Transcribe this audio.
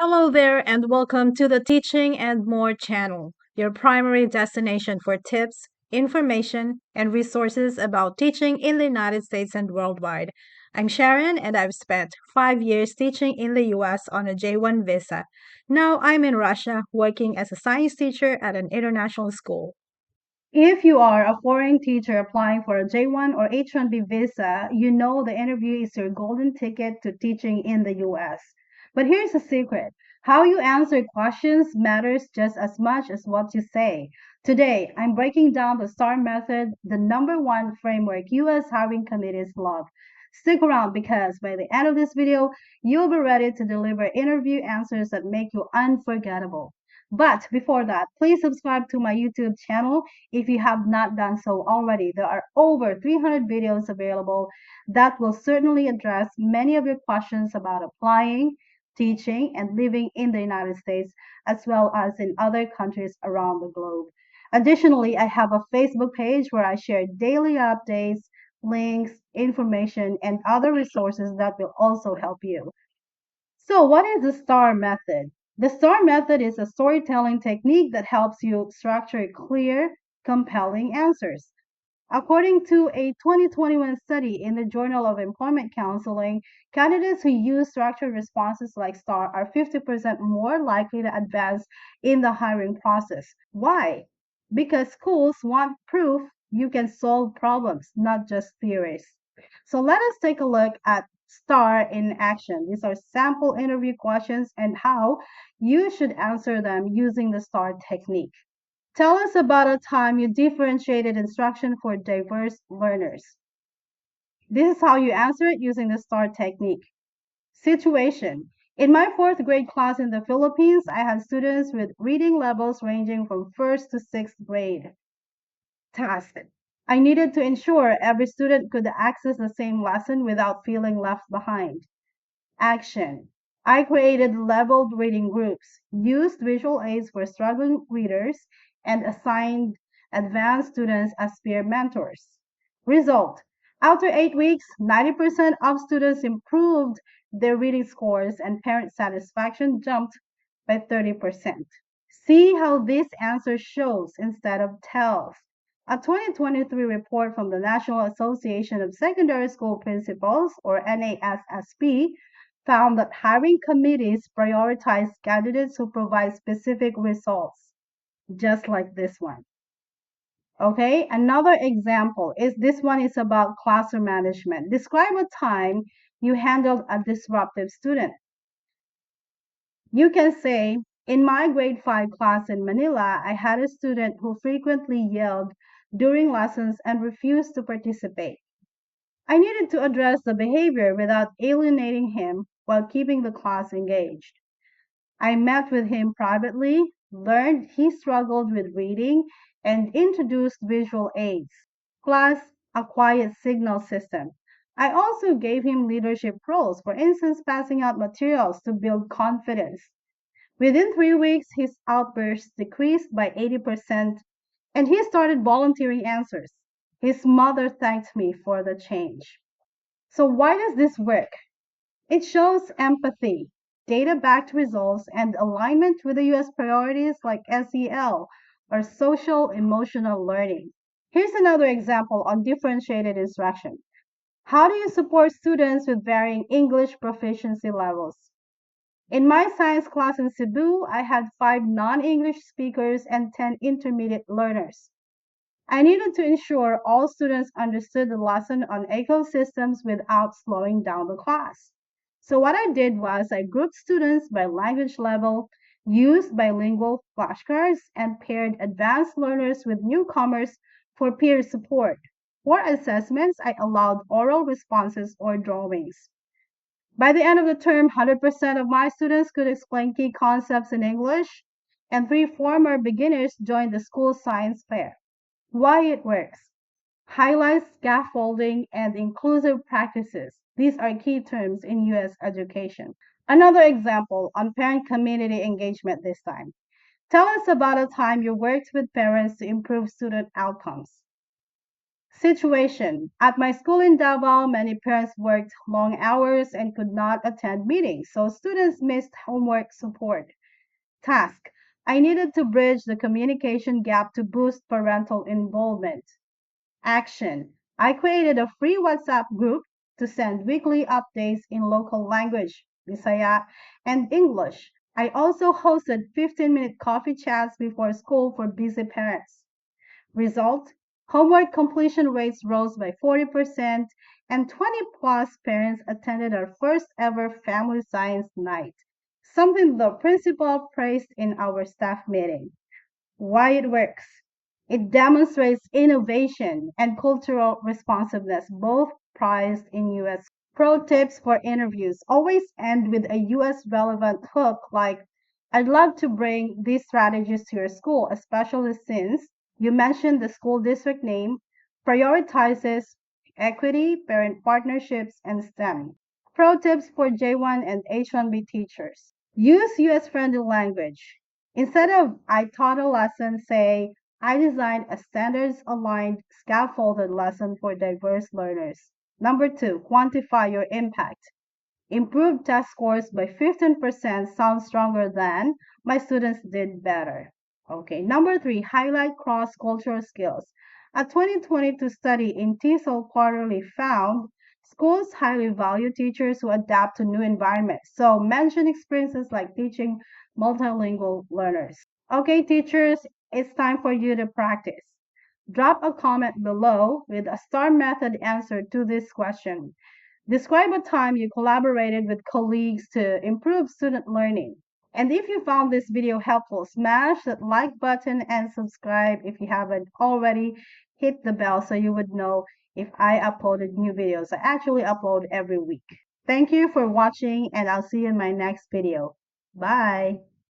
Hello there, and welcome to the Teaching and More channel, your primary destination for tips, information, and resources about teaching in the United States and worldwide. I'm Sharon, and I've spent 5 years teaching in the US on a J1 visa. Now I'm in Russia working as a science teacher at an international school. If you are a foreign teacher applying for a J1 or H1B visa, you know the interview is your golden ticket to teaching in the US. But here's the secret. How you answer questions matters just as much as what you say. Today, I'm breaking down the STAR method, the number one framework US hiring committees love. Stick around because by the end of this video, you'll be ready to deliver interview answers that make you unforgettable. But before that, please subscribe to my YouTube channel if you have not done so already. There are over 300 videos available that will certainly address many of your questions about applying, teaching, and living in the United States, as well as in other countries around the globe. Additionally, I have a Facebook page where I share daily updates, links, information, and other resources that will also help you. So, what is the STAR method? The STAR method is a storytelling technique that helps you structure clear, compelling answers. According to a 2021 study in the Journal of Employment Counseling, candidates who use structured responses like STAR are 50% more likely to advance in the hiring process. Why? Because schools want proof you can solve problems, not just theories. So let us take a look at STAR in action. These are sample interview questions and how you should answer them using the STAR technique. Tell us about a time you differentiated instruction for diverse learners. This is how you answer it using the STAR technique. Situation. In my fourth grade class in the Philippines, I had students with reading levels ranging from first to sixth grade. Task. I needed to ensure every student could access the same lesson without feeling left behind. Action. I created leveled reading groups, used visual aids for struggling readers, and assigned advanced students as peer mentors. Result. After 8 weeks, 90% of students improved their reading scores and parent satisfaction jumped by 30%. See how this answer shows instead of tells. A 2023 report from the National Association of Secondary School Principals, or NASSP, found that hiring committees prioritize candidates who provide specific results, just like this one. Okay, another example is this one is about classroom management. Describe a time you handled a disruptive student. You can say, in my grade 5 class in Manila, I had a student who frequently yelled during lessons and refused to participate. I needed to address the behavior without alienating him while keeping the class engaged. I met with him privately, learned he struggled with reading, and introduced visual aids, plus a quiet signal system. I also gave him leadership roles, for instance, passing out materials to build confidence. Within 3 weeks, his outbursts decreased by 80%, and he started volunteering answers. His mother thanked me for the change. So, why does this work? It shows empathy, data backed results, and alignment with the US priorities like SEL or social emotional learning. Here's another example on differentiated instruction. How do you support students with varying English proficiency levels? In my science class in Cebu, I had 5 non-English speakers and 10 intermediate learners. I needed to ensure all students understood the lesson on ecosystems without slowing down the class. So what I did was I grouped students by language level, used bilingual flashcards, and paired advanced learners with newcomers for peer support. For assessments, I allowed oral responses or drawings. By the end of the term, 100% of my students could explain key concepts in English, and 3 former beginners joined the school science fair. Why it works. Highlights scaffolding and inclusive practices. These are key terms in US education. Another example on parent community engagement this time. Tell us about a time you worked with parents to improve student outcomes. Situation. At my school in Davao, many parents worked long hours and could not attend meetings, so students missed homework support. Task. I needed to bridge the communication gap to boost parental involvement. Action. I created a free WhatsApp group to send weekly updates in local language, Bisaya, and English. I also hosted 15-minute coffee chats before school for busy parents. Result: homework completion rates rose by 40%, and 20 plus parents attended our first ever family science night, something the principal praised in our staff meeting. Why it works. It demonstrates innovation and cultural responsiveness, both prized in U.S. Pro tips for interviews. Always end with a U.S. relevant hook like, I'd love to bring these strategies to your school, especially since you mentioned the school district name prioritizes equity, parent partnerships, and STEM. Pro tips for J1 and H1B teachers. Use US friendly language. Instead of I taught a lesson, say I designed a standards aligned scaffolded lesson for diverse learners. Number two, quantify your impact. Improved test scores by 15% sounds stronger than my students did better. Okay, number three, highlight cross cultural skills. A 2022 study in TESOL quarterly found schools highly value teachers who adapt to new environments. So mention experiences like teaching multilingual learners. Okay, teachers, it's time for you to practice. Drop a comment below with a STAR method answer to this question. Describe a time you collaborated with colleagues to improve student learning. And if you found this video helpful, smash that like button and subscribe if you haven't already. Hit the bell so you would know if I uploaded new videos. I actually upload every week. Thank you for watching and I'll see you in my next video. Bye.